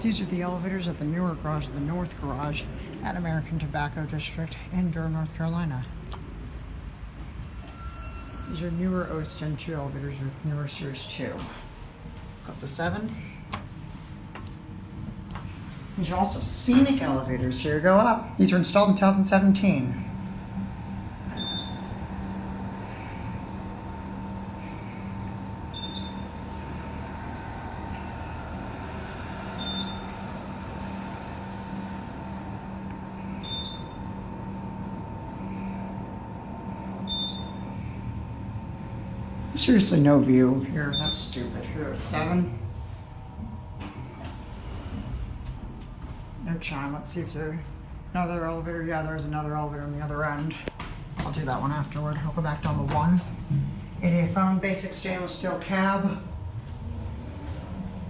These are the elevators at the newer garage, the North Garage, at American Tobacco District in Durham, North Carolina. These are newer Otis Gen2 elevators with newer Series 2. Up to 7. These are also scenic elevators. Here, go up. These were installed in 2017. Seriously, no view here. That's stupid. Here at 7. No chime. Let's see if there's another elevator. Yeah, there's another elevator on the other end. I'll do that one afterward. I'll go back down to 1. 88 phone, basic stainless steel cab.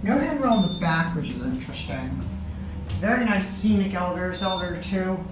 No handrail in the back, which is interesting. Very nice scenic elevators. Elevator 2.